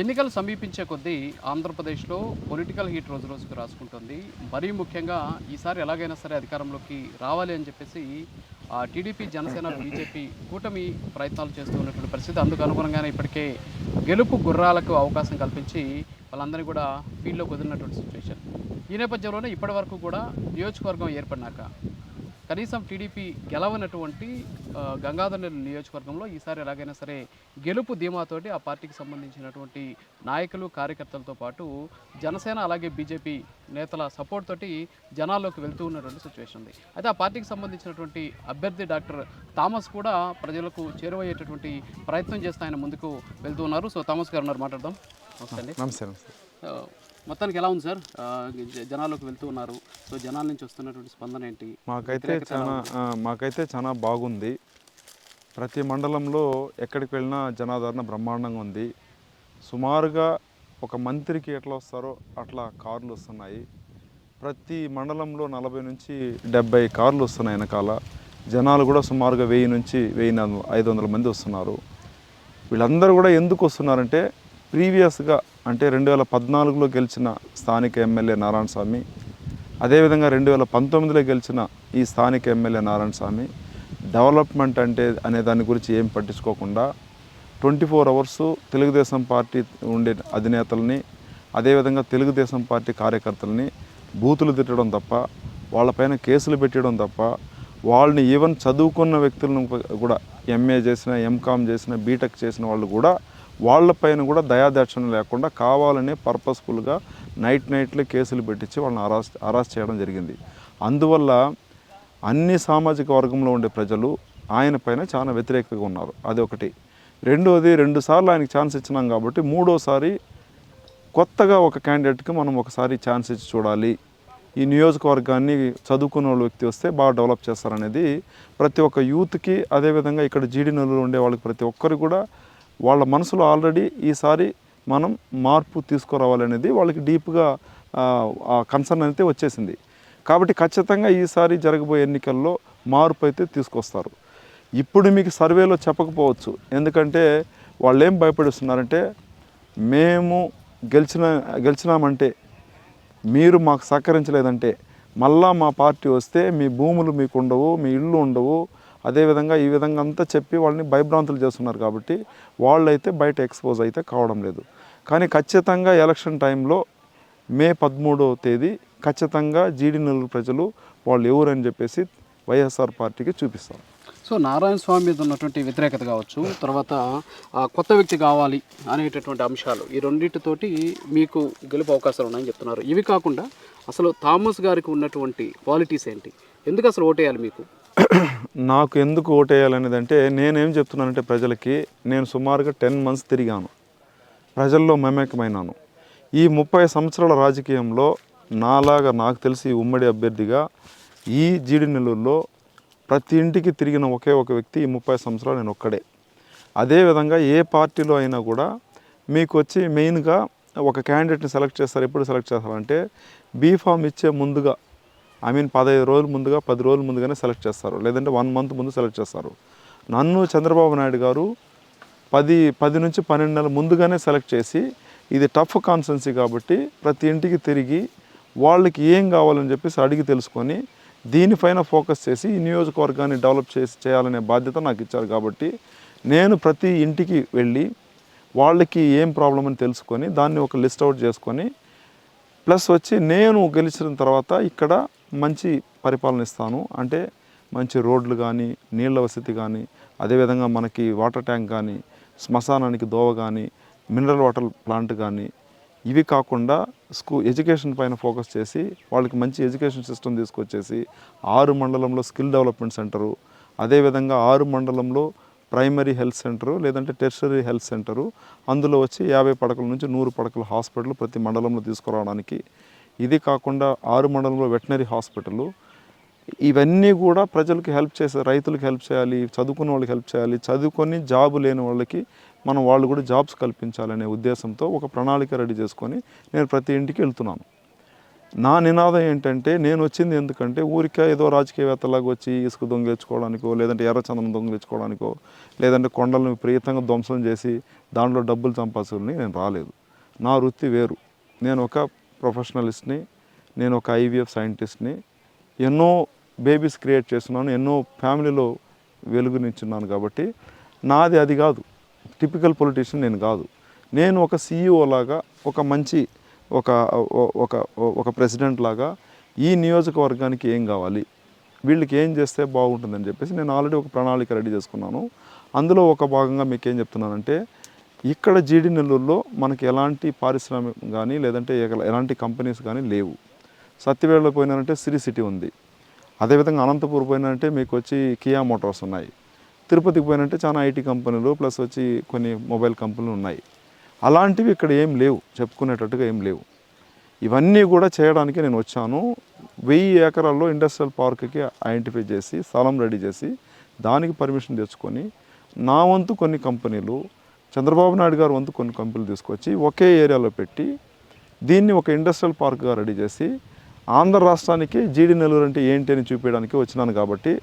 ఎన్నికలు సమీపించే కొద్దీ ఆంధ్రప్రదేశ్లో పొలిటికల్ హీట్ రోజు రోజుకు రాసుకుంటుంది. మరీ ముఖ్యంగా ఈసారి ఎలాగైనా సరే అధికారంలోకి రావాలి అని చెప్పేసి టీడీపీ, జనసేన, బీజేపీ కూటమి ప్రయత్నాలు చేస్తూ ఉన్నటువంటి పరిస్థితి. అందుకు అనుగుణంగానే ఇప్పటికే గెలుపు గుర్రాలకు అవకాశం కల్పించి వాళ్ళందరినీ కూడా ఫీల్డ్లోకి వదిలినటువంటి సిచ్యువేషన్. ఈ నేపథ్యంలోనే ఇప్పటివరకు కూడా నియోజకవర్గం ఏర్పడినాక కనీసం టీడీపీ గెలవనటువంటి గంగాధర్ నెల్లూరు నియోజకవర్గంలో ఈసారి ఎలాగైనా సరే గెలుపు ధీమాతోటి ఆ పార్టీకి సంబంధించినటువంటి నాయకులు, కార్యకర్తలతో పాటు జనసేన అలాగే బీజేపీ నేతల సపోర్ట్ తోటి జనాల్లోకి వెళ్తూ ఉన్నటువంటి సిచ్యువేషన్ ఉంది. అయితే ఆ పార్టీకి సంబంధించినటువంటి అభ్యర్థి డాక్టర్ థామస్ కూడా ప్రజలకు చేరువయ్యేటటువంటి ప్రయత్నం చేస్తూ ఆయన ముందుకు వెళ్తూ ఉన్నారు. సో థామస్ గారు ఉన్నారు, మాట్లాడదాం. నమస్తే అండి. నమస్తే. మొత్తానికి ఎలా ఉంది సార్? జనాల్లోకి వెళ్తూ ఉన్నారు. సో జనాల నుంచి వస్తున్నటువంటి స్పందన ఏంటి? మాకైతే చాలా బాగుంది. ప్రతి మండలంలో ఎక్కడికి వెళ్ళినా జనాదరణ బ్రహ్మాండంగా ఉంది. సుమారుగా ఒక మంత్రికి ఎట్లా వస్తారో అట్లా కార్లు వస్తున్నాయి. ప్రతి మండలంలో 40 నుంచి 70 కార్లు వస్తున్నాయి. వెనకాల జనాలు కూడా సుమారుగా 1000 నుంచి 1500 మంది వస్తున్నారు. వీళ్ళందరూ కూడా ఎందుకు వస్తున్నారంటే ప్రీవియస్గా అంటే 2014లో గెలిచిన స్థానిక ఎమ్మెల్యే నారాయణ స్వామి, అదేవిధంగా 2019లో గెలిచిన ఈ స్థానిక ఎమ్మెల్యే నారాయణ స్వామి డెవలప్మెంట్ అనే దాని గురించి ఏం పట్టించుకోకుండా 24 అవర్స్ తెలుగుదేశం పార్టీ ఉండే అధినేతల్ని, అదేవిధంగా తెలుగుదేశం పార్టీ కార్యకర్తలని బూతులు తిట్టడం తప్ప, వాళ్ళపైన కేసులు పెట్టడం తప్ప, వాళ్ళని ఈవెన్ చదువుకున్న వ్యక్తులను కూడా ఎంఏ చేసిన, ఎంకామ్ చేసిన, బీటెక్ చేసిన వాళ్ళు కూడా వాళ్ళపైన కూడా దయాదాక్షిణ్యం లేకుండా కావాలనే పర్పస్ఫుల్గా నైట్లే కేసులు పెట్టించి వాళ్ళని అరెస్ట్ చేయడం జరిగింది. అందువల్ల అన్ని సామాజిక వర్గంలో ఉండే ప్రజలు ఆయన పైన చాలా వ్యతిరేకంగా ఉన్నారు. అది ఒకటి. రెండోది, 2 సార్లు ఆయనకి ఛాన్స్ ఇచ్చినాం కాబట్టి మూడోసారి కొత్తగా ఒక క్యాండిడేట్కి మనం ఒకసారి ఛాన్స్ ఇచ్చి చూడాలి. ఈ నియోజకవర్గాన్ని చదువుకున్న వ్యక్తి వస్తే బాగా డెవలప్ చేస్తారనేది ప్రతి ఒక్క యూత్కి, అదేవిధంగా ఇక్కడ జీడీ నెల్లూరు ఉండే వాళ్ళకి ప్రతి ఒక్కరు కూడా వాళ్ళ మనసులో ఆల్రెడీ ఈసారి మనం మార్పు తీసుకురావాలనేది వాళ్ళకి డీప్గా కన్సర్న్ అయితే వచ్చేసింది. కాబట్టి ఖచ్చితంగా ఈసారి జరగబోయే ఎన్నికల్లో మార్పు అయితే తీసుకొస్తారు. ఇప్పుడు మీకు సర్వేలో చెప్పకపోవచ్చు, ఎందుకంటే వాళ్ళు ఏం భయపడిస్తున్నారంటే మేము గెలిచినామంటే మీరు మాకు సహకరించలేదంటే మళ్ళా మా పార్టీ వస్తే మీ భూములు మీకు ఉండవు, మీ ఇళ్ళు ఉండవు, అదేవిధంగా ఈ విధంగా అంతా చెప్పి వాళ్ళని భయభ్రాంతులు చేస్తున్నారు. కాబట్టి వాళ్ళైతే బయట ఎక్స్పోజ్ అయితే కావడం లేదు. కానీ ఖచ్చితంగా ఎలక్షన్ టైంలో మే 13వ తేదీ ఖచ్చితంగా జీడీ నెల్లూరు ప్రజలు వాళ్ళు ఎవరని చెప్పేసి వైఎస్ఆర్ పార్టీకి చూపిస్తారు. సో నారాయణ స్వామి మీద ఉన్నటువంటి వ్యతిరేకత కావచ్చు, తర్వాత కొత్త వ్యక్తి కావాలి అనేటటువంటి అంశాలు, ఈ రెండింటితోటి మీకు గెలుపు అవకాశాలు ఉన్నాయని చెప్తున్నారు. ఇవి కాకుండా అసలు థామస్ గారికి ఉన్నటువంటి క్వాలిటీస్ ఏంటి? ఎందుకు అసలు ఓటేయాలి మీకు? నాకు ఎందుకు ఓటేయాలనేది అంటే, నేనేం చెప్తున్నానంటే ప్రజలకి, నేను సుమారుగా 10 months తిరిగాను, ప్రజల్లో మమేకమైనాను. ఈ 30 సంవత్సరాల రాజకీయంలో నాలాగా నాకు తెలిసి ఉమ్మడి అభ్యర్థిగా ఈ జీడీ నెల్లూరులో ప్రతి ఇంటికి తిరిగిన ఒకే ఒక వ్యక్తి ఈ 30 సంవత్సరాలు నేను ఒక్కడే. అదేవిధంగా ఏ పార్టీలో అయినా కూడా మీకు వచ్చి మెయిన్గా ఒక క్యాండిడేట్ని సెలెక్ట్ చేస్తారు. ఎప్పుడు సెలెక్ట్ చేస్తారంటే బీఫామ్ ఇచ్చే ముందుగా, 15 రోజుల ముందుగా, 10 రోజుల ముందుగానే సెలెక్ట్ చేస్తారు, లేదంటే 1 month ముందు సెలెక్ట్ చేస్తారు. నన్ను చంద్రబాబు నాయుడు గారు 10 నుంచి 12 నెలల ముందుగానే సెలెక్ట్ చేసి, ఇది టఫ్ కాన్స్టెన్సీ కాబట్టి ప్రతి ఇంటికి తిరిగి వాళ్ళకి ఏం కావాలని చెప్పేసి అడిగి తెలుసుకొని దీనిపైన ఫోకస్ చేసి ఈ నియోజకవర్గాన్ని డెవలప్ చేయాలనే బాధ్యత నాకు ఇచ్చారు. కాబట్టి నేను ప్రతి ఇంటికి వెళ్ళి వాళ్ళకి ఏం ప్రాబ్లం అని తెలుసుకొని దాన్ని ఒక లిస్ట్ అవుట్ చేసుకొని, ప్లస్ వచ్చి నేను గెలిచిన తర్వాత ఇక్కడ మంచి పరిపాలన ఇస్తాను. అంటే మంచి రోడ్లు కానీ, నీళ్ళ వసతి కానీ, అదేవిధంగా మనకి వాటర్ ట్యాంక్ కానీ, శ్మశానానికి దోవ కానీ, మినరల్ వాటర్ ప్లాంట్ కానీ, ఇవి కాకుండా ఎడ్యుకేషన్ పైన ఫోకస్ చేసి వాళ్ళకి మంచి ఎడ్యుకేషన్ సిస్టమ్ తీసుకొచ్చేసి 6 మండలంలో స్కిల్ డెవలప్మెంట్ సెంటరు, అదేవిధంగా 6 మండలంలో ప్రైమరీ హెల్త్ సెంటరు, లేదంటే టెర్షరీ హెల్త్ సెంటరు, అందులో వచ్చి 50 పడకల నుంచి 100 పడకల హాస్పిటల్ ప్రతి మండలంలో తీసుకురావడానికి, ఇది కాకుండా 6 మండలంలో వెటనరీ హాస్పిటల్, ఇవన్నీ కూడా ప్రజలకు హెల్ప్ చేసే, రైతులకు హెల్ప్ చేయాలి, చదువుకున్న వాళ్ళకి హెల్ప్ చేయాలి, చదువుకొని జాబు లేని వాళ్ళకి వాళ్ళు కూడా జాబ్స్ కల్పించాలనే ఉద్దేశంతో ఒక ప్రణాళిక రెడీ చేసుకొని నేను ప్రతి ఇంటికి వెళ్తున్నాను. నా నినాదం ఏంటంటే, నేను వచ్చింది ఎందుకంటే ఊరికే ఏదో రాజకీయవేత్తలాగా వచ్చి ఇసుక దొంగిలించుకోవడానికో, లేదంటే ఎర్రచందనం దొంగిలించుకోవడానికో, లేదంటే కొండలను విపరీతంగా ధ్వంసం చేసి దాంట్లో డబ్బులు సంపాదించుకుని నేను రాలేదు. నా వృత్తి వేరు. నేను ఒక ప్రొఫెషనలిస్ట్ని, నేను ఒక ఐవీఎఫ్ సైంటిస్ట్ని. ఎన్నో బేబీస్ క్రియేట్ చేస్తున్నాను, ఎన్నో ఫ్యామిలీలో వెలుగునిచ్చున్నాను. కాబట్టి నాది అది కాదు. టిపికల్ పొలిటీషియన్ నేను కాదు. నేను ఒక సీఈఓ లాగా, ఒక మంచి ఒక ఒక ఒక ప్రెసిడెంట్ లాగా ఈ నియోజకవర్గానికి ఏం కావాలి, వీళ్ళకి ఏం చేస్తే బాగుంటుందని చెప్పేసి నేను ఆల్రెడీ ఒక ప్రణాళిక రెడీ చేసుకున్నాను. అందులో ఒక భాగంగా మీకు ఏం చెప్తున్నానంటే, ఇక్కడ జీడి నెల్లూరులో మనకి ఎలాంటి పారిశ్రామిక కానీ, లేదంటే ఎలాంటి కంపెనీస్ కానీ లేవు. సత్యవేడలో పోయినారంటే సిరి సిటీ ఉంది. అదేవిధంగా అనంతపూర్ పోయినారంటే మీకు వచ్చి కియా మోటార్స్ ఉన్నాయి. తిరుపతికి పోయినంటే చాలా ఐటీ కంపెనీలు ప్లస్ వచ్చి కొన్ని మొబైల్ కంపెనీలు ఉన్నాయి. అలాంటివి ఇక్కడ ఏం లేవు, చెప్పుకునేటట్టుగా ఏం లేవు. ఇవన్నీ కూడా చేయడానికి నేను వచ్చాను. 1000 ఎకరాల్లో ఇండస్ట్రియల్ పార్క్కి ఐడెంటిఫై చేసి స్థలం రెడీ చేసి దానికి పర్మిషన్ తెచ్చుకొని, నా వంతు కొన్ని కంపెనీలు, చంద్రబాబు నాయుడు గారు వంతు కొన్ని కంపెనీలు తీసుకొచ్చి ఒకే ఏరియాలో పెట్టి దీన్ని ఒక ఇండస్ట్రియల్ పార్క్గా రెడీ చేసి ఆంధ్ర రాష్ట్రానికి జీడి నెల్లూరు అంటే ఏంటి అని చూపించడానికి వచ్చినాను. కాబట్టి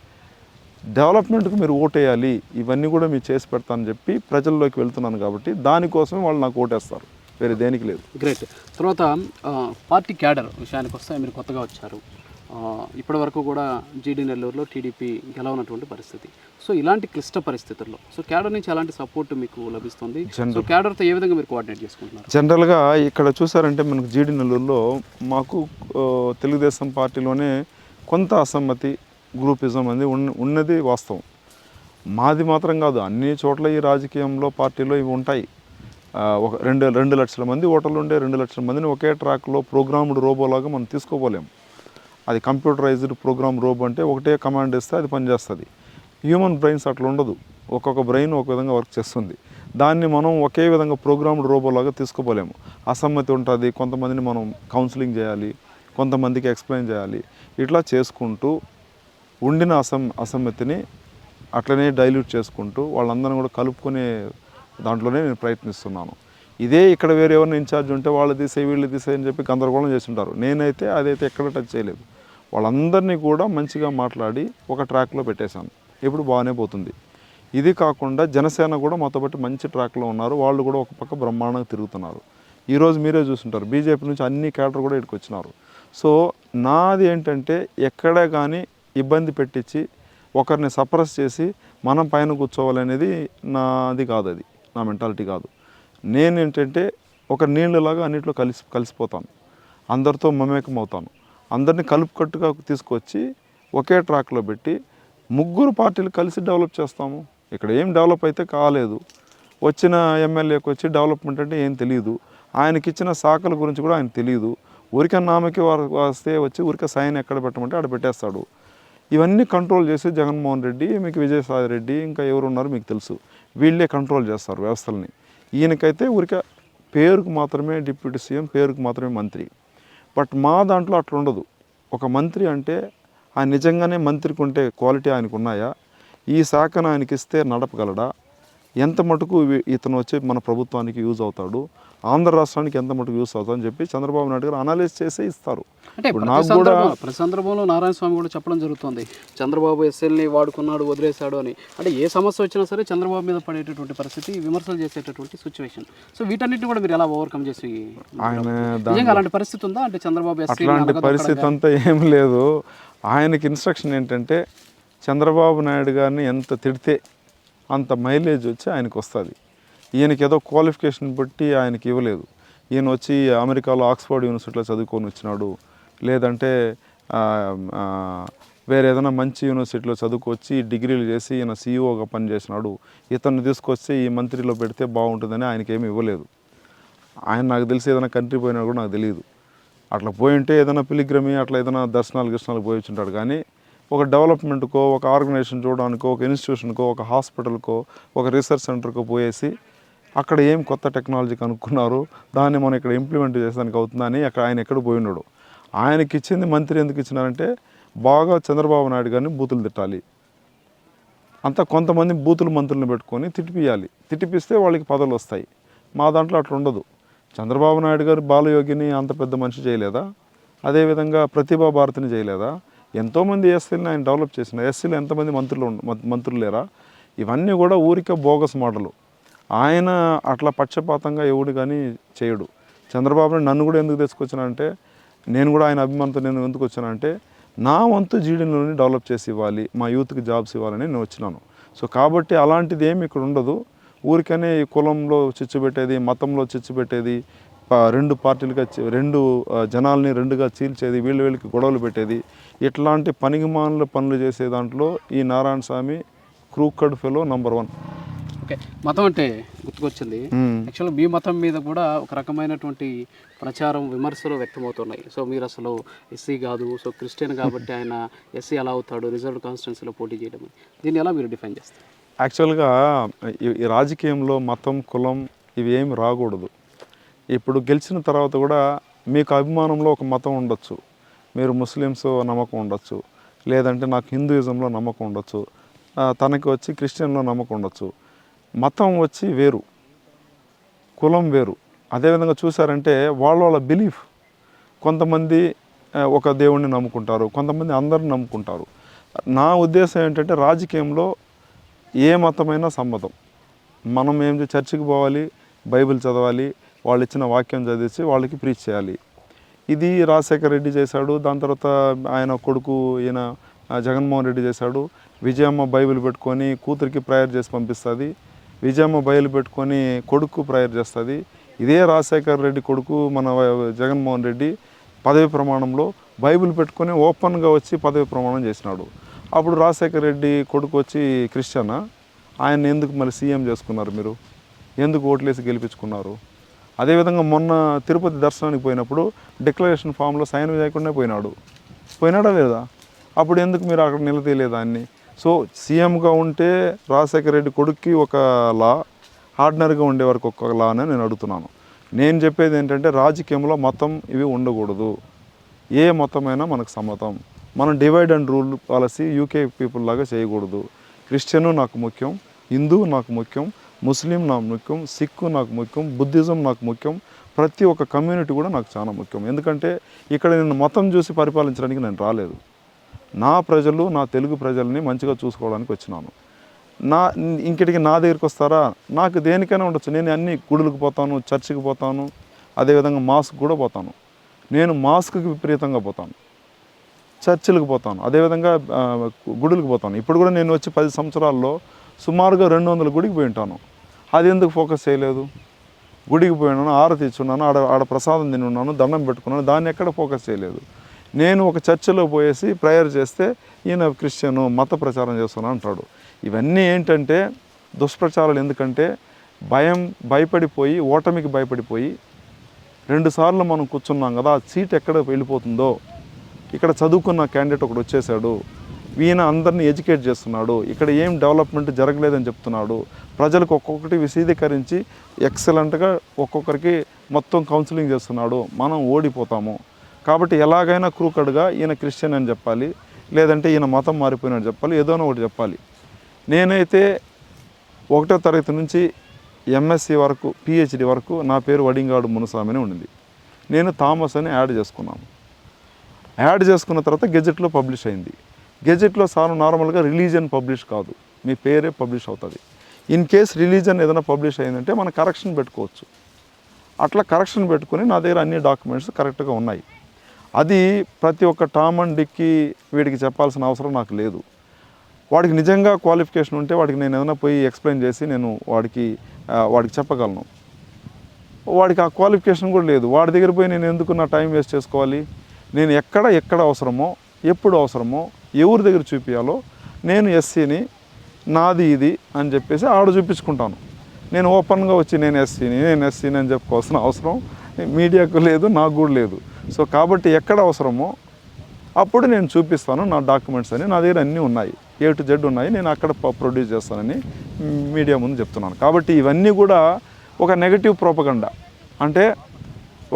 డెవలప్మెంట్కి మీరు ఓటేయాలి, ఇవన్నీ కూడా మీరు చేసి పెడతానని చెప్పి ప్రజల్లోకి వెళ్తున్నాను. కాబట్టి దానికోసమే వాళ్ళు నాకు ఓటేస్తారు, వేరే దేనికి లేదు. గ్రేట్. తర్వాత పార్టీ క్యాడర్ విషయానికి వస్తే మీరు కొత్తగా వచ్చారు. ఇప్పటి వరకు కూడా జీడీ నెల్లూరులో టీడీపీ గెలవనటువంటి పరిస్థితి. సో ఇలాంటి క్లిష్ట పరిస్థితుల్లో సో క్యాడర్ నుంచి ఎలాంటి సపోర్ట్ మీకు లభిస్తుంది? సో క్యాడర్తో ఏ విధంగా మీరు కోఆర్డినేట్ చేసుకుంటున్నారు? జనరల్గా ఇక్కడ చూసారంటే మనకు జీడీ నెల్లూరులో మాకు తెలుగుదేశం పార్టీలోనే కొంత అసమ్మతి, గ్రూపిజం అనేది ఉన్నది వాస్తవం. మాది మాత్రం కాదు, అన్ని చోట్ల ఈ రాజకీయంలో పార్టీలో ఇవి ఉంటాయి. ఒక 2 లక్షల మంది ఓటర్లు ఉండే 2 లక్షల మందిని ఒకే ట్రాక్లో ప్రోగ్రామ్డ్ రోబోలాగా మనం తీసుకోపోలేము. అది కంప్యూటరైజ్డ్ ప్రోగ్రామ్ రోబో అంటే ఒకటే కమాండ్ ఇస్తే అది పనిచేస్తుంది. హ్యూమన్ బ్రెయిన్స్ అట్లా ఉండదు, ఒక్కొక్క బ్రెయిన్ ఒక విధంగా వర్క్ చేస్తుంది. దాన్ని మనం ఒకే విధంగా ప్రోగ్రామ్డ్ రోబోలాగా తీసుకోపోలేము. అసమ్మతి ఉంటుంది, కొంతమందిని మనం కౌన్సిలింగ్ చేయాలి, కొంతమందికి ఎక్స్ప్లెయిన్ చేయాలి. ఇట్లా చేసుకుంటూ ఉండిన అసమ్మతిని అట్లనే డైల్యూట్ చేసుకుంటూ వాళ్ళందరినీ కూడా కలుపుకునే దాంట్లోనే నేను ప్రయత్నిస్తున్నాను. ఇదే ఇక్కడ వేరే ఎవరిని ఇన్ఛార్జ్ ఉంటే వాళ్ళు తీసే వీళ్ళు తీసే అని చెప్పి గందరగోళం చేస్తుంటారు. నేనైతే అదైతే ఎక్కడ టచ్ చేయలేదు. వాళ్ళందరినీ కూడా మంచిగా మాట్లాడి ఒక ట్రాక్లో పెట్టేశాను. ఇప్పుడు బాగానే పోతుంది. ఇది కాకుండా జనసేన కూడా మాతో పాటు మంచి ట్రాక్లో ఉన్నారు. వాళ్ళు కూడా ఒక పక్క బ్రహ్మాండంగా తిరుగుతున్నారు. ఈరోజు మీరే చూస్తుంటారు, బీజేపీ నుంచి అన్ని క్యాడర్ కూడా ఇక్కడికి వచ్చినారు. సో నాది ఏంటంటే ఎక్కడ కానీ ఇబ్బంది పెట్టించి ఒకరిని సప్రెస్ చేసి మనం పైన కూర్చోవాలనేది నాది కాదు, అది నా మెంటాలిటీ కాదు. నేను ఏంటంటే ఒక నీళ్ళలాగా అన్నింటిలో కలిసిపోతాను, అందరితో మమేకం అవుతాను. అందరినీ కలుపుకట్టుగా తీసుకొచ్చి ఒకే ట్రాక్లో పెట్టి 3 పార్టీలు కలిసి డెవలప్ చేస్తాము. ఇక్కడ ఏం డెవలప్ అయితే కాలేదు. వచ్చిన ఎమ్మెల్యేకి వచ్చి డెవలప్మెంట్ అంటే ఏం తెలియదు, ఆయనకి ఇచ్చిన శాఖల గురించి కూడా ఆయన తెలియదు. ఊరికే నామకి వస్తే వచ్చి ఊరికే సైన్ ఎక్కడ పెట్టమంటే ఆడ పెట్టేస్తాడు. ఇవన్నీ కంట్రోల్ చేసి జగన్మోహన్ రెడ్డి, మీకు విజయసాయి రెడ్డి, ఇంకా ఎవరు ఉన్నారు మీకు తెలుసు, వీళ్ళే కంట్రోల్ చేస్తారు వ్యవస్థల్ని. ఈయనకైతే ఊరికే పేరుకు మాత్రమే డిప్యూటీ సీఎం, పేరుకు మాత్రమే మంత్రి. బట్ మా దాంట్లో అట్లా ఉండదు. ఒక మంత్రి అంటే ఆయన నిజంగానే మంత్రికి ఉంటే క్వాలిటీ ఆయనకు ఉన్నాయా, ఈ శాఖను ఆయనకి ఇస్తే నడపగలడా, ఎంత మటుకు ఇతను వచ్చి మన ప్రభుత్వానికి యూజ్ అవుతాడు, ఆంధ్ర రాష్ట్రానికి ఎంత మటుకు యూజ్ అవుతాడు అని చెప్పి చంద్రబాబు నాయుడు గారు అనాలిసిస్ చేసే ఇస్తారు. అంటే ప్రతి సందర్భంలో నారాయణ స్వామి కూడా చెప్పడం జరుగుతుంది, చంద్రబాబు ఎస్ఎల్ని వాడుకున్నాడు వదిలేశాడు అని. అంటే ఏ సమస్య వచ్చినా సరే చంద్రబాబు మీద పడేటటువంటి పరిస్థితి, విమర్శలు చేసేటటువంటి సిచ్యువేషన్. సో వీటన్నిటిని కూడా మీరు ఎలా ఓవర్కమ్ చేసి, ఆయన అలాంటి పరిస్థితి ఉందా? అంటే చంద్రబాబు అట్లాంటి పరిస్థితి అంతా ఏం లేదు. ఆయనకి ఇన్స్ట్రక్షన్ ఏంటంటే చంద్రబాబు నాయుడు గారిని ఎంత తిడితే అంత మైలేజ్ వచ్చి ఆయనకు వస్తుంది. ఈయనకి ఏదో క్వాలిఫికేషన్ బట్టి ఆయనకి ఇవ్వలేదు. ఈయన వచ్చి అమెరికాలో ఆక్స్ఫర్డ్ యూనివర్సిటీలో చదువుకొని వచ్చినాడు, లేదంటే వేరే ఏదైనా మంచి యూనివర్సిటీలో చదువుకొచ్చి డిగ్రీలు చేసి ఈయన సీఈఓగా పనిచేసినాడు, ఇతన్ని తీసుకొచ్చి ఈ మంత్రిలో పెడితే బాగుంటుందని ఆయనకి ఏమి ఇవ్వలేదు. ఆయన నాకు తెలిసి ఏదైనా కంట్రీ పోయినా కూడా నాకు తెలియదు. అట్లా పోయి ఉంటే ఏదైనా పిలిగ్రమి అట్లా ఏదైనా దర్శనాలు పోయి వచ్చింటాడు. కానీ ఒక డెవలప్మెంట్కో, ఒక ఆర్గనైజేషన్ చూడడానికో, ఒక ఇన్స్టిట్యూషన్కో, ఒక హాస్పిటల్కో, ఒక రీసెర్చ్ సెంటర్కో పోయేసి అక్కడ ఏం కొత్త టెక్నాలజీ కనుక్కున్నారు, దాన్ని మనం ఇక్కడ ఇంప్లిమెంట్ చేసేదానికి అవుతుందని ఆయన ఎక్కడ పోయి ఉన్నాడు. ఆయనకి ఇచ్చింది మంత్రి ఎందుకు ఇచ్చినారంటే బాగా చంద్రబాబు నాయుడు గారిని బూతులు తిట్టాలి, అంతా కొంతమంది బూతులు మంత్రులను పెట్టుకొని తిట్టిపియాలి. తిట్టిపిస్తే వాళ్ళకి పదవులు వస్తాయి. మా దాంట్లో అట్లా ఉండదు. చంద్రబాబు నాయుడు గారు బాలయోగిని అంత పెద్ద మనిషి చేయలేదా? అదేవిధంగా ప్రతిభా భారతిని చేయలేదా? ఎంతోమంది ఎస్సీలని ఆయన డెవలప్ చేసిన. ఎస్సీలు ఎంతమంది మంత్రులు లేరా? ఇవన్నీ కూడా ఊరికే బోగస్ మోడలు. ఆయన అట్లా పక్షపాతంగా ఎవడు కానీ చేయడు. చంద్రబాబు నన్ను కూడా ఎందుకు తీసుకొచ్చానంటే, నేను కూడా ఆయన అభిమానంతో నేను ఎందుకు వచ్చానంటే, నా వంతు జీడీలోని డెవలప్ చేసి ఇవ్వాలి, మా యూత్కి జాబ్స్ ఇవ్వాలని నేను వచ్చినాను. సో కాబట్టి అలాంటిది ఏమి ఇక్కడ ఉండదు. ఊరికనే ఈ కులంలో చిచ్చు పెట్టేది, మతంలో చిచ్చు పెట్టేది, రెండు పార్టీలుగా రెండు జనాల్ని రెండుగా చీల్చేది, వీళ్ళకి గొడవలు పెట్టేది, ఇట్లాంటి పనికిమాలిన పనులు చేసే దాంట్లో ఈ నారాయణ స్వామి క్రూకడ్ ఫెలో నంబర్ 1. ఓకే, మతం అంటే గుర్తుకొచ్చింది. యాక్చువల్గా మీ మతం మీద కూడా ఒక రకమైనటువంటి ప్రచారం, విమర్శలు వ్యక్తమవుతున్నాయి. సో మీరు అసలు ఎస్సీ కాదు, సో క్రిస్టియన్ కాబట్టి ఆయన ఎస్సీ ఎలా అవుతాడు, రిజర్వ్డ్ కాన్స్టిట్యున్సీలో పోటీ చేయడం, దీన్ని ఎలా మీరు డిఫైన్ చేస్తారు? యాక్చువల్గా ఈ రాజకీయంలో మతం, కులం ఇవి ఏమి రాకూడదు. ఇప్పుడు గెలిచిన తర్వాత కూడా మీకు అభిమానంలో ఒక మతం ఉండొచ్చు, మీరు ముస్లిమ్స్ నమ్మకం ఉండొచ్చు, లేదంటే నాకు హిందూయిజంలో నమ్మకం ఉండొచ్చు, తనకి వచ్చి క్రిస్టియన్లో నమ్మకం ఉండొచ్చు. మతం వచ్చి వేరు, కులం వేరు. అదేవిధంగా చూసారంటే వాళ్ళ బిలీఫ్, కొంతమంది ఒక దేవుణ్ణి నమ్ముకుంటారు, కొంతమంది అందరిని నమ్ముకుంటారు. నా ఉద్దేశం ఏంటంటే రాజకీయంలో ఏ మతమైనా సమ్మతం. మనం ఏం చర్చికి పోవాలి, బైబిల్ చదవాలి, వాళ్ళు ఇచ్చిన వాక్యం చదివించి వాళ్ళకి ప్రీచ్ చేయాలి. ఇది రాజశేఖర్ రెడ్డి చేశాడు. దాని తర్వాత ఆయన కొడుకు ఈయన జగన్మోహన్ రెడ్డి చేశాడు. విజయమ్మ బైబిల్ పెట్టుకొని కూతురికి ప్రేయర్ చేసి పంపిస్తుంది, విజయమ్మ బైబిల్ పెట్టుకొని కొడుకు ప్రేయర్ చేస్తుంది. ఇదే రాజశేఖర్ రెడ్డి కొడుకు మన జగన్మోహన్ రెడ్డి పదవి ప్రమాణంలో బైబిల్ పెట్టుకొని ఓపెన్గా వచ్చి పదవి ప్రమాణం చేసినాడు. అప్పుడు రాజశేఖర్ రెడ్డి కొడుకు వచ్చి క్రిస్టియనా? ఆయన ఎందుకు మళ్ళీ సీఎం చేసుకున్నారు? మీరు ఎందుకు ఓట్లేసి గెలిపించుకున్నారు? అదేవిధంగా మొన్న తిరుపతి దర్శనానికి పోయినప్పుడు డిక్లరేషన్ ఫామ్లో సైన్ చేయకుండా పోయినాడా లేదా? అప్పుడు ఎందుకు మీరు అక్కడ నిలదీయలేదా అన్ని? సో సీఎంగా ఉంటే రాజశేఖర రెడ్డి కొడుక్కి ఒక లా, ఆర్డినరీగా ఉండే వరకు ఒక లా అని నేను అడుగుతున్నాను. నేను చెప్పేది ఏంటంటే రాజకీయంలో మతం ఇవి ఉండకూడదు. ఏ మతమైనా మనకు సమ్మతం. మనం divide and rule policy UK people లాగా చేయకూడదు. క్రిస్టియను నాకు ముఖ్యం, హిందూ నాకు ముఖ్యం, ముస్లిం నాకు ముఖ్యం, సిక్కు నాకు ముఖ్యం, బుద్ధిజం నాకు ముఖ్యం, ప్రతి ఒక్క కమ్యూనిటీ కూడా నాకు చాలా ముఖ్యం. ఎందుకంటే ఇక్కడ నేను మతం చూసి పరిపాలించడానికి నేను రాలేదు. నా ప్రజలు, నా తెలుగు ప్రజల్ని మంచిగా చూసుకోవడానికి వచ్చినాను. ఇంకటికి నా దగ్గరికి వస్తారా? నాకు దేనికైనా ఉండొచ్చు. నేను అన్ని గుడులకు పోతాను, చర్చికి పోతాను, అదేవిధంగా మాస్క్ కూడా పోతాను. నేను మాస్క్కి విపరీతంగా పోతాను, చర్చిలకు పోతాను, అదేవిధంగా గుడులకు పోతాను. ఇప్పుడు కూడా నేను వచ్చి 10 సంవత్సరాల్లో సుమారుగా 200 గుడికి పోయి ఉంటాను. అది ఎందుకు ఫోకస్ చేయలేదు? గుడికి పోయినాను, ఆరతి ఇచ్చున్నాను, ఆడ ప్రసాదం తిని ఉన్నాను, దండం పెట్టుకున్నాను, దాన్ని ఎక్కడ ఫోకస్ చేయలేదు. నేను ఒక చర్చిలో పోయేసి ప్రేయర్ చేస్తే ఈయన క్రిస్టియను మత ప్రచారం చేస్తున్నా అంటాడు. ఇవన్నీ ఏంటంటే దుష్ప్రచారాలు. ఎందుకంటే భయపడిపోయి, ఓటమికి భయపడిపోయి 2 సార్లు మనం కూర్చున్నాం కదా, ఆ సీట్ ఎక్కడ వెళ్ళిపోతుందో, ఇక్కడ చదువుకున్న క్యాండిడేట్ ఒకడు వచ్చేసాడు, ఈయన అందరినీ ఎడ్యుకేట్ చేస్తున్నాడు, ఇక్కడ ఏం డెవలప్మెంట్ జరగలేదని చెప్తున్నాడు, ప్రజలకు ఒక్కొక్కటి విశదీకరించి ఎక్సలెంట్గా ఒక్కొక్కరికి మొత్తం కౌన్సిలింగ్ చేస్తున్నాడు, మనం ఓడిపోతాము. కాబట్టి ఎలాగైనా క్రూకడ్గా ఈయన క్రిస్టియన్ అని చెప్పాలి, లేదంటే ఈయన మతం మారిపోయినట్టు చెప్పాలి, ఏదోనో ఒకటి చెప్పాలి. నేనైతే 1వ తరగతి నుంచి ఎంఎస్సి వరకు, పిహెచ్డి వరకు నా పేరు వడింగాడు మునుస్వామి అని ఉండింది. నేను థామస్ అని యాడ్ చేసుకున్నాను. యాడ్ చేసుకున్న తర్వాత గెజెట్లో పబ్లిష్ అయింది. గెజెట్లో నార్మల్గా రిలీజన్ పబ్లిష్ కాదు, మీ పేరే పబ్లిష్ అవుతుంది. ఇన్ కేస్ రిలీజన్ ఏదైనా పబ్లిష్ అయిందంటే మనం కరెక్షన్ పెట్టుకోవచ్చు. అట్లా కరెక్షన్ పెట్టుకుని నా దగ్గర అన్ని డాక్యుమెంట్స్ కరెక్ట్గా ఉన్నాయి. అది ప్రతి ఒక్క టామ్ అండ్ డిక్కి వీడికి చెప్పాల్సిన అవసరం నాకు లేదు. వాడికి నిజంగా క్వాలిఫికేషన్ ఉంటే వాడికి నేను ఏదైనా పోయి ఎక్స్ప్లెయిన్ చేసి నేను వాడికి చెప్పగలను. వాడికి ఆ క్వాలిఫికేషన్ కూడా లేదు. వాడి దగ్గర పోయి నేను ఎందుకు నా టైం వేస్ట్ చేసుకోవాలి? నేను ఎక్కడ అవసరమో, ఎప్పుడు అవసరమో, ఎవరి దగ్గర చూపించాలో నేను ఎస్సీని, నాది ఇది అని చెప్పేసి ఆడ చూపించుకుంటాను. నేను ఓపెన్గా వచ్చి నేను ఎస్సీని అని చెప్పుకోవాల్సిన అవసరం మీడియాకు లేదు, నాకు కూడా లేదు. సో కాబట్టి ఎక్కడ అవసరమో అప్పుడు నేను చూపిస్తాను నా డాక్యుమెంట్స్ అని. నా దగ్గర అన్నీ ఉన్నాయి, A to Z ఉన్నాయి, నేను అక్కడ ప్రొడ్యూస్ చేస్తానని మీడియా ముందు చెప్తున్నాను. కాబట్టి ఇవన్నీ కూడా ఒక నెగటివ్ ప్రోపగండా. అంటే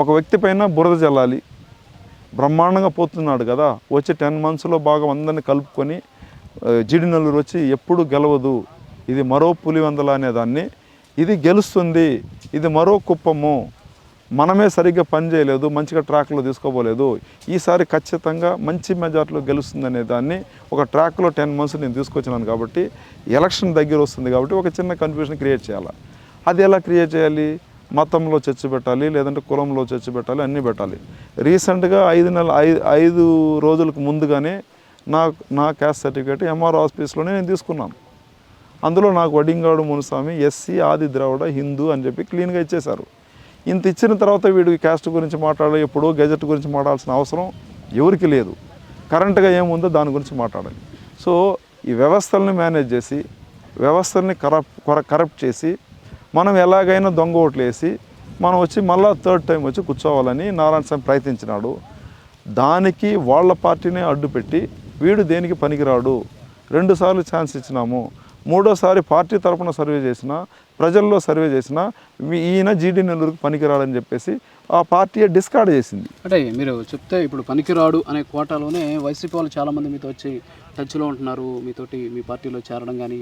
ఒక వ్యక్తి పైన బురద జల్లాలి, బ్రహ్మాండంగా పోతున్నాడు కదా, వచ్చి 10 monthsలో బాగా అందరినీ కలుపుకొని జీడినల్లూరు వచ్చి ఎప్పుడు గెలవదు, ఇది మరో పులివెందల అనేదాన్ని, ఇది గెలుస్తుంది, ఇది మరో కుప్పము, మనమే సరిగ్గా పని చేయలేదు, మంచిగా ట్రాక్లో తీసుకోపోలేదు. ఈసారి ఖచ్చితంగా మంచి మెజార్టీలో గెలుస్తుందనే దాన్ని ఒక ట్రాక్లో 10 months నేను తీసుకొచ్చినాను కాబట్టి ఎలక్షన్ దగ్గర వస్తుంది కాబట్టి ఒక చిన్న కన్ఫ్యూజన్ క్రియేట్ చేయాలి. అది ఎలా క్రియేట్ చేయాలి? మతంలో చర్చ పెట్టాలి, లేదంటే కులంలో చర్చ పెట్టాలి, అన్నీ పెట్టాలి. రీసెంట్గా 5 రోజులకు ముందుగానే నా క్యాస్ట్ సర్టిఫికేట్ ఎంఆర్ఓ ఆఫీస్లోనే నేను తీసుకున్నాను. అందులో నాకు వడింగాడు మునుస్వామి ఎస్సీ ఆది ద్రావిడ హిందూ అని చెప్పి క్లీన్గా ఇచ్చేశారు. ఇంత ఇచ్చిన తర్వాత వీడికి క్యాస్ట్ గురించి మాట్లాడాలి, ఎప్పుడో గెజెట్ గురించి మాట్లాడాల్సిన అవసరం ఎవరికి లేదు. కరెంట్గా ఏముందో దాని గురించి మాట్లాడాలి. సో ఈ వ్యవస్థల్ని మేనేజ్ చేసి వ్యవస్థల్ని కరప్ట్ చేసి మనం ఎలాగైనా దొంగ ఓట్లు వేసి మనం వచ్చి మళ్ళీ 3rd time వచ్చి కూర్చోవాలని నారాయణ స్వామి ప్రయత్నించినాడు. దానికి వాళ్ళ పార్టీనే అడ్డుపెట్టి వీడు దేనికి పనికిరాడు, 2 సార్లు ఛాన్స్ ఇచ్చినాము, 3వసారి పార్టీ తరపున సర్వే చేసినా ప్రజల్లో సర్వే చేసినా ఈయన జీడీ నెల్లూరుకు పనికిరాడని చెప్పేసి ఆ పార్టీ డిస్కార్డ్ చేసింది. అంటే మీరు చెప్తే ఇప్పుడు పనికిరాడు అనే కోటాలోనే వైసీపీ వాళ్ళు చాలామంది మీతో వచ్చి టచ్లో ఉంటున్నారు, మీతోటి మీ పార్టీలో చేరడం కానీ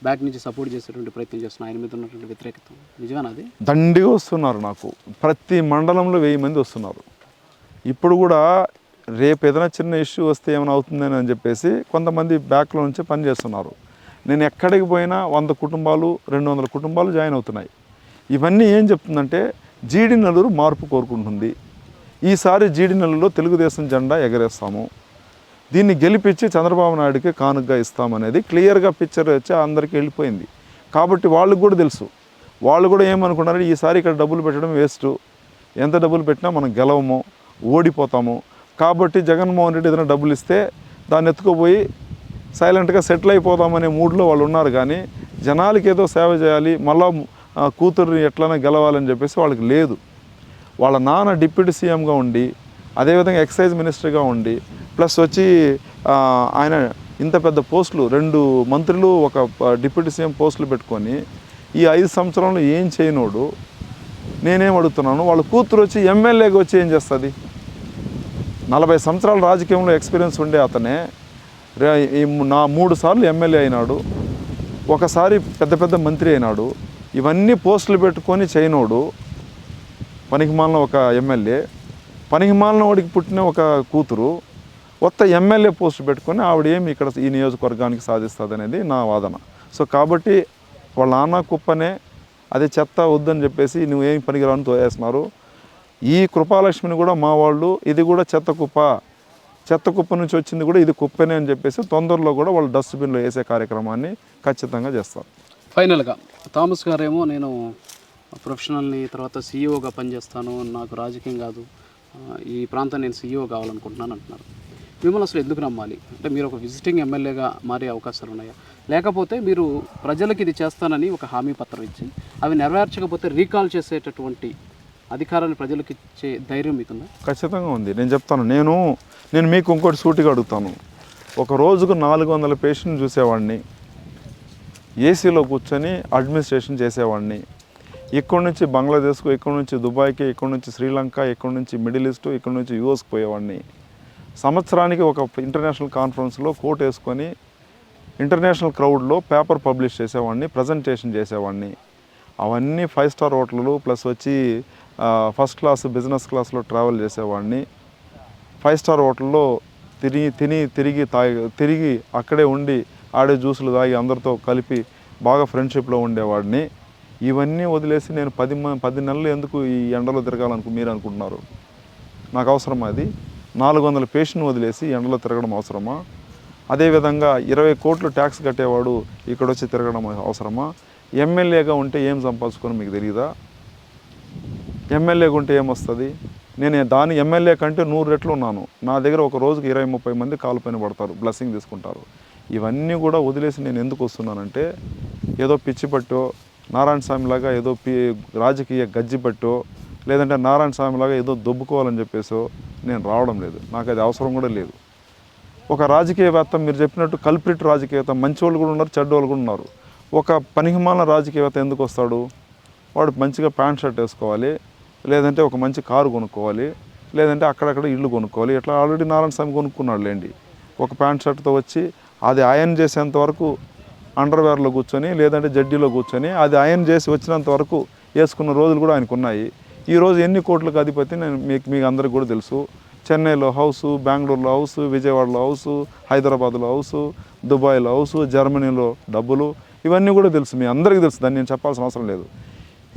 బ్యాక్ నుంచి సపోర్ట్ చేసేటువంటి ప్రయత్నం చేస్తున్నారు, ఆయన మీద ఉన్నటువంటి వ్యతిరేకత నిజమేనా? అది దండిగా వస్తున్నారు. నాకు ప్రతి మండలంలో 1000 మంది వస్తున్నారు. ఇప్పుడు కూడా రేపు ఏదైనా చిన్న ఇష్యూ వస్తే ఏమైనా అవుతుందని అని చెప్పేసి కొంతమంది బ్యాక్లో నుంచి పనిచేస్తున్నారు. నేను ఎక్కడికి పోయినా 100 కుటుంబాలు 200 కుటుంబాలు జాయిన్ అవుతున్నాయి. ఇవన్నీ ఏం చెప్తుందంటే జీడీ నెల్లూరు మార్పు కోరుకుంటుంది. ఈసారి జీడీ నెల్లూరులో తెలుగుదేశం జెండా ఎగరేస్తాము, దీన్ని గెలిపించి చంద్రబాబు నాయుడుకి కానుకగా ఇస్తామనేది క్లియర్గా పిక్చర్ వచ్చి అందరికీ వెళ్ళిపోయింది. కాబట్టి వాళ్ళకు కూడా తెలుసు. వాళ్ళు కూడా ఏమనుకున్నారు, ఈసారి ఇక్కడ డబ్బులు పెట్టడం వేస్ట్, ఎంత డబ్బులు పెట్టినా మనం గెలవము, ఓడిపోతాము. కాబట్టి జగన్మోహన్ రెడ్డి ఏదైనా డబ్బులు ఇస్తే దాన్ని ఎత్తుకుపోయి సైలెంట్గా సెటిల్ అయిపోదామనే మూడ్లో వాళ్ళు ఉన్నారు. కానీ జనాలకి ఏదో సేవ చేయాలి, మళ్ళా కూతుర్ని ఎట్లైనా గెలవాలని చెప్పేసి వాళ్ళకి లేదు. వాళ్ళ నాన్న డిప్యూటీ సీఎంగా ఉండి, అదేవిధంగా ఎక్సైజ్ మినిస్టర్గా ఉండి, ప్లస్ వచ్చి ఆయన ఇంత పెద్ద పోస్టులు 2 మంత్రులు 1 డిప్యూటీ సీఎం పోస్టులు పెట్టుకొని ఈ 5 సంవత్సరంలో ఏం చేయనోడు. నేనేం అడుగుతున్నాను, వాళ్ళ కూతురు వచ్చి ఎమ్మెల్యేగా వచ్చి ఏం చేస్తుంది? 40 సంవత్సరాల రాజకీయంలో ఎక్స్పీరియన్స్ ఉండే అతనే 3 సార్లు ఎమ్మెల్యే అయినాడు, ఒకసారి పెద్ద మంత్రి అయినాడు. ఇవన్నీ పోస్టులు పెట్టుకొని చేయనోడు పనికిమాలిన ఒక ఎమ్మెల్యే, పనికిమాలిన వాడికి పుట్టిన ఒక కూతురు ఎమ్మెల్యే పోస్ట్ పెట్టుకొని ఆవిడ ఏమి ఇక్కడ ఈ నియోజకవర్గానికి సాధిస్తుంది అనేది నా వాదన. సో కాబట్టి వాళ్ళ నాన్న కుప్పనే అదే చెత్త వద్దని చెప్పేసి నువ్వేం పనికిరాని తోయేస్తున్నారు. ఈ కృపాలక్ష్మిని కూడా మా వాళ్ళు ఇది కూడా చెత్త కుప్ప నుంచి వచ్చింది కూడా ఇది కుప్పనే అని చెప్పేసి తొందరలో కూడా వాళ్ళు డస్ట్బిన్లో వేసే కార్యక్రమాన్ని ఖచ్చితంగా చేస్తారు. ఫైనల్గా థామస్ గారేమో నేను ప్రొఫెషనల్ని తర్వాత సీఈఓగా పనిచేస్తాను, నాకు రాజకీయం కాదు, ఈ ప్రాంతం నేను సీఈఓ కావాలనుకుంటున్నాను అంటున్నారు. మిమ్మల్ని అసలు ఎందుకు నమ్మాలి? అంటే మీరు ఒక విజిటింగ్ ఎమ్మెల్యేగా మారే అవకాశాలు ఉన్నాయా? లేకపోతే మీరు ప్రజలకు ఇది చేస్తానని ఒక హామీ పత్రం ఇచ్చి అవి నెరవేర్చకపోతే రీకాల్ చేసేటటువంటి అధికారాన్ని ప్రజలకు ఇచ్చే ధైర్యం మీకుందా? ఖచ్చితంగా ఉంది. నేను చెప్తాను. నేను మీకు ఇంకోటి సూటిగా అడుగుతాను. ఒక రోజుకు 400 పేషెంట్ చూసేవాడిని, ఏసీలో కూర్చొని అడ్మినిస్ట్రేషన్ చేసేవాడిని. ఇక్కడి నుంచి బంగ్లాదేశ్కు, ఇక్కడి నుంచి దుబాయ్కి, ఇక్కడి నుంచి శ్రీలంక, ఇక్కడి నుంచి మిడిల్ ఈస్ట్, ఇక్కడి నుంచి యూఎస్కి పోయేవాడిని. సంవత్సరానికి ఒక ఇంటర్నేషనల్ కాన్ఫరెన్స్లో కోట్ వేసుకొని ఇంటర్నేషనల్ క్రౌడ్లో పేపర్ పబ్లిష్ చేసేవాడిని, ప్రజెంటేషన్ చేసేవాడిని. అవన్నీ 5 స్టార్ హోటళ్ళు ప్లస్ వచ్చి ఫస్ట్ క్లాస్ బిజినెస్ క్లాస్లో ట్రావెల్ చేసేవాడిని. 5 స్టార్ హోటల్లో తిరిగి అక్కడే ఉండి ఆడే జ్యూసులు తాగి అందరితో కలిపి బాగా ఫ్రెండ్షిప్లో ఉండేవాడిని. ఇవన్నీ వదిలేసి నేను 10 నెలలు ఎందుకు ఈ ఎండలో మీరు అనుకుంటున్నారు? నాకు అవసరమా అది? 400 పేషెంట్ వదిలేసి ఎండలో తిరగడం అవసరమా? అదేవిధంగా 20 కోట్లు ట్యాక్స్ కట్టేవాడు ఇక్కడ వచ్చి తిరగడం అవసరమా? ఎమ్మెల్యేగా ఉంటే ఏం సంపాదించుకొని మీకు తెలియదా? ఎమ్మెల్యేగా ఉంటే ఏమొస్తుంది? నేను దాని ఎమ్మెల్యే కంటే 100 రెట్లు ఉన్నాను. నా దగ్గర ఒక రోజుకి 20-30 మంది కాలుపైన పడతారు, బ్లెస్సింగ్ తీసుకుంటారు. ఇవన్నీ కూడా వదిలేసి నేను ఎందుకు వస్తున్నానంటే ఏదో పిచ్చి పట్టో, నారాయణ స్వామిలాగా ఏదో రాజకీయ గజ్జి పట్టో, లేదంటే నారాయణ స్వామిలాగా ఏదో దొబ్బుకోవాలని చెప్పేసో నేను రావడం లేదు. నాకు అది అవసరం కూడా లేదు. ఒక రాజకీయవేత్త మీరు చెప్పినట్టు కల్ప్రిట్ రాజకీయవేత్త, మంచి వాళ్ళు కూడా ఉన్నారు, చెడ్డ వాళ్ళు కూడా ఉన్నారు. ఒక పనికిమాలిన రాజకీయవేత్త ఎందుకు వస్తాడు? వాడు మంచిగా ప్యాంట్ షర్ట్ వేసుకోవాలి, లేదంటే ఒక మంచి కారు కొనుక్కోవాలి, లేదంటే అక్కడక్కడ ఇల్లు కొనుక్కోవాలి. ఇట్లా ఆల్రెడీ నారాయణ స్వామి కొనుక్కున్నాడు లేండి. ఒక ప్యాంట్ షర్ట్తో వచ్చి అది అయర్న్ చేసేంత వరకు అండర్వేర్లో కూర్చొని, లేదంటే జడ్డీలో కూర్చొని అది అయర్న్ చేసి వచ్చినంత వరకు వేసుకున్న రోజులు కూడా ఆయనకు ఉన్నాయి. ఈరోజు ఎన్ని కోట్లకు అధిపతి నేను మీకు అందరికీ కూడా తెలుసు. చెన్నైలో హౌసు, బెంగళూరులో హౌసు, విజయవాడలో హౌసు, హైదరాబాద్లో హౌసు, దుబాయ్లో హౌసు, జర్మనీలో డబ్బులు, ఇవన్నీ కూడా తెలుసు, మీ అందరికీ తెలుసు. దాన్ని నేను చెప్పాల్సిన అవసరం లేదు.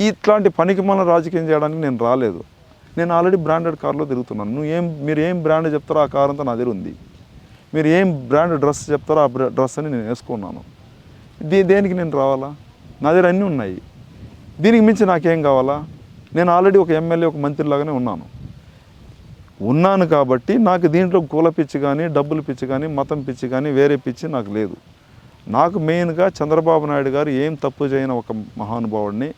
ఇట్లాంటి పనికిమాలిన రాజకీయం చేయడానికి నేను రాలేదు. నేను ఆల్రెడీ బ్రాండెడ్ కార్లో తిరుగుతున్నాను. మీరు ఏం బ్రాండ్ చెప్తారో ఆ కార్ అంతా నా దగ్గర ఉంది. మీరు ఏం బ్రాండ్ డ్రెస్ చెప్తారో ఆ డ్రెస్ అని నేను వేసుకున్నాను. దేనికి నేను రావాలా? నా దగ్గర అన్నీ ఉన్నాయి. దీనికి మించి నాకేం కావాలా? నేను ఆల్రెడీ ఒక ఎమ్మెల్యే, ఒక మంత్రిలాగానే ఉన్నాను కాబట్టి నాకు దీంట్లో కుల పిచ్చి కానీ, డబ్బుల పిచ్చి కానీ, మతం పిచ్చి కానీ, వేరే పిచ్చి నాకు లేదు. నాకు మెయిన్గా చంద్రబాబు నాయుడు గారు ఏం తప్పు చేయని ఒక మహానుభావుడిని,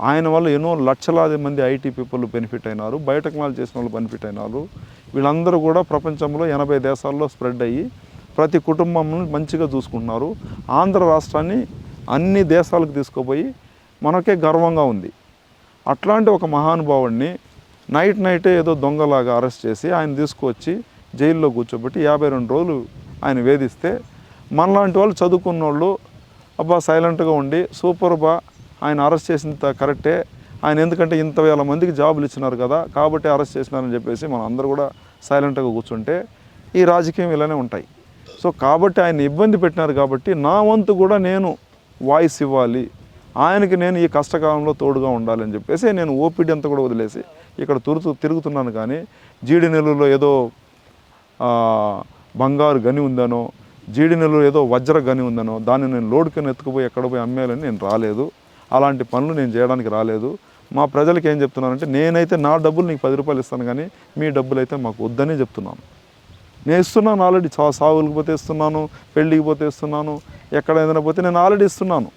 ఆయన వల్ల ఎన్నో లక్షలాది మంది ఐటీ పీపుల్ బెనిఫిట్ అయినారు, బయోటెక్నాలజీ చేసిన వాళ్ళు బెనిఫిట్ అయినారు. వీళ్ళందరూ కూడా ప్రపంచంలో 80 దేశాల్లో స్ప్రెడ్ అయ్యి ప్రతి కుటుంబంను మంచిగా చూసుకుంటున్నారు. ఆంధ్ర రాష్ట్రాన్ని అన్ని దేశాలకు తీసుకుపోయి మనకే గర్వంగా ఉంది. అట్లాంటి ఒక మహానుభావుడిని నైటే ఏదో దొంగలాగా అరెస్ట్ చేసి ఆయన తీసుకువచ్చి జైల్లో కూర్చోబెట్టి 52 రోజులు ఆయన వేధిస్తే మనలాంటి వాళ్ళు చదువుకున్న వాళ్ళు అబ్బా సైలెంట్గా ఉండి సూపర్ ఆయన అరెస్ట్ చేసిన కరెక్టే, ఆయన ఎందుకంటే ఇంత వేల మందికి జాబులు ఇచ్చినారు కదా కాబట్టి అరెస్ట్ చేసినారని చెప్పేసి మనం అందరూ కూడా సైలెంట్గా కూర్చుంటే ఈ రాజకీయం ఇలానే ఉంటాయి. సో కాబట్టి ఆయన ఇబ్బంది పెట్టినారు కాబట్టి నా వంతు కూడా నేను వాయిస్ ఇవ్వాలి, ఆయనకి నేను ఈ కష్టకాలంలో తోడుగా ఉండాలని చెప్పేసి నేను ఓపీడీ అంతా కూడా వదిలేసి ఇక్కడ తిరుగుతున్నాను. కానీ జీడి నెల్లూరులో ఏదో బంగారు గని ఉందనో, జీడి నెల్లూరు ఏదో వజ్ర గని ఉందనో దాన్ని నేను లోడుకొని ఎత్తుకుపోయి ఎక్కడ పోయి అమ్మేయాలని నేను రాలేదు. అలాంటి పనులు నేను చేయడానికి రాలేదు. మా ప్రజలకు ఏం చెప్తున్నానంటే నేనైతే నా డబ్బులు నీకు 10 రూపాయలు ఇస్తాను కానీ మీ డబ్బులు అయితే మాకు వద్దనే చెప్తున్నాను. నేను ఇస్తున్నాను ఆల్రెడీ, సాగులకు పోతే ఇస్తున్నాను, పెళ్ళికి పోతే ఇస్తున్నాను, ఎక్కడ ఏదైనా పోతే నేను ఆల్రెడీ ఇస్తున్నాను.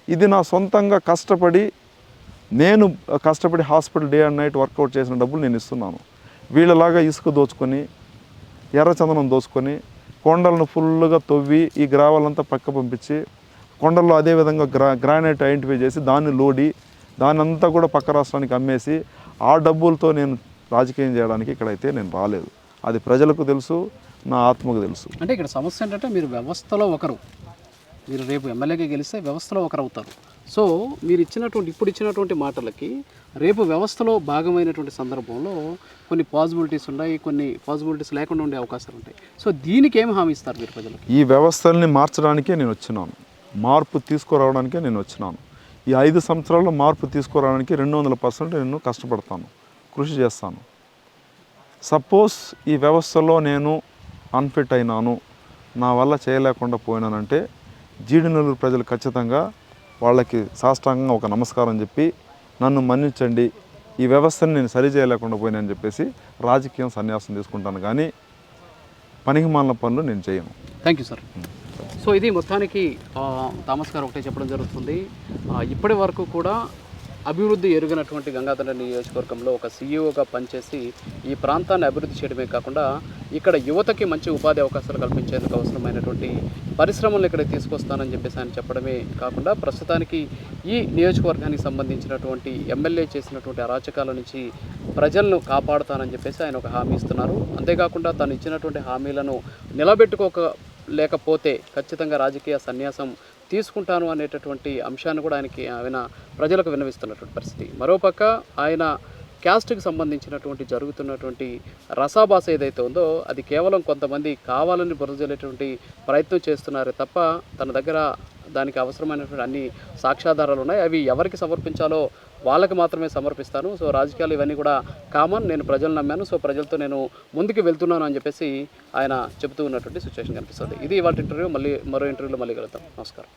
ఇది నా సొంతంగా కష్టపడి hospital day and night workout చేసిన డబ్బులు నేను ఇస్తున్నాను. వీళ్ళలాగా ఇసుక దోచుకొని, ఎర్రచందనం దోచుకొని, కొండలను ఫుల్గా తవ్వి ఈ గ్రావాలంతా పక్క పంపించి, కొండల్లో అదేవిధంగా గ్రానైట్ ఐడెంటిఫై చేసి దాన్ని లోడి దాన్ని అంతా కూడా పక్క రాష్ట్రానికి అమ్మేసి ఆ డబ్బులతో నేను రాజకీయం చేయడానికి ఇక్కడైతే నేను రాలేదు. అది ప్రజలకు తెలుసు, నా ఆత్మకు తెలుసు. అంటే ఇక్కడ సమస్య ఏంటంటే మీరు వ్యవస్థలో ఒకరు, మీరు రేపు ఎమ్మెల్యేగా గెలిస్తే వ్యవస్థలో ఒకరు అవుతారు. సో మీరు ఇప్పుడు ఇచ్చినటువంటి మాటలకి రేపు వ్యవస్థలో భాగమైనటువంటి సందర్భంలో కొన్ని పాసిబిలిటీస్ ఉన్నాయి, కొన్ని పాసిబిలిటీస్ లేకుండా ఉండే అవకాశాలు ఉంటాయి. సో దీనికి ఏం హామీ ఇస్తారు మీరు ప్రజలకు? ఈ వ్యవస్థల్ని మార్చడానికే నేను వచ్చినాను, మార్పు తీసుకురావడానికే నేను వచ్చినాను. ఈ 5 సంవత్సరాల్లో మార్పు తీసుకురావడానికి 200% నేను కష్టపడతాను, కృషి చేస్తాను. సపోజ్ ఈ వ్యవస్థలో నేను అన్ఫిట్ అయినాను, నా వల్ల చేయలేకుండా పోయినానంటే జీడి నెల్లూరు ప్రజలు ఖచ్చితంగా వాళ్ళకి సాష్టాంగంగా ఒక నమస్కారం చెప్పి నన్ను మన్నించండి, ఈ వ్యవస్థని నేను సరి చేయలేకుండా పోయినానని చెప్పేసి రాజకీయం సన్యాసం తీసుకుంటాను. కానీ పనికిమాలిన పనులు నేను చేయను. Thank you sir. సో ఇది మొత్తానికి థామస్ గారు ఒకటే చెప్పడం జరుగుతుంది. ఇప్పటి వరకు కూడా అభివృద్ధి ఎరుగినటువంటి గంగాధర నియోజకవర్గంలో ఒక సీఈఓగా పనిచేసి ఈ ప్రాంతాన్ని అభివృద్ధి చేయడమే కాకుండా ఇక్కడ యువతకి మంచి ఉపాధి అవకాశాలు కల్పించేందుకు అవసరమైనటువంటి పరిశ్రమలను ఇక్కడ తీసుకొస్తానని చెప్పేసి ఆయన చెప్పడమే కాకుండా ప్రస్తుతానికి ఈ నియోజకవర్గానికి సంబంధించినటువంటి ఎమ్మెల్యే చేసినటువంటి అరాచకాల నుంచి ప్రజలను కాపాడుతానని చెప్పేసి ఆయన ఒక హామీ ఇస్తున్నారు. అంతేకాకుండా తను ఇచ్చినటువంటి హామీలను లేకపోతే ఖచ్చితంగా రాజకీయ సన్యాసం తీసుకుంటాను అనేటటువంటి అంశాన్ని కూడా ఆయన ప్రజలకు విన్నవిస్తున్నటువంటి పరిస్థితి. మరోపక్క ఆయన క్యాస్ట్కి సంబంధించినటువంటి జరుగుతున్నటువంటి రసాభాస ఏదైతే ఉందో అది కేవలం కొంతమంది కావాలని బురదజల్లేటువంటి ప్రయత్నం చేస్తున్నారే తప్ప తన దగ్గర దానికి అవసరమైనటువంటి అన్ని సాక్ష్యాధారాలు ఉన్నాయి. అవి ఎవరికి సమర్పించాలో వాళ్ళకి మాత్రమే సమర్పిస్తాను. సో రాజకీయాలు ఇవన్నీ కూడా కామన్, నేను ప్రజలు నమ్మాను, సో ప్రజలతో నేను ముందుకు వెళ్తున్నాను అని చెప్పేసి ఆయన చెబుతూ ఉన్నటువంటి సిచ్యువేషన్ కనిపిస్తుంది. ఇది ఇవాళ ఇంటర్వ్యూ. మళ్ళీ మరో ఇంటర్వ్యూలో మళ్ళీ కలుద్దాం. నమస్కారం.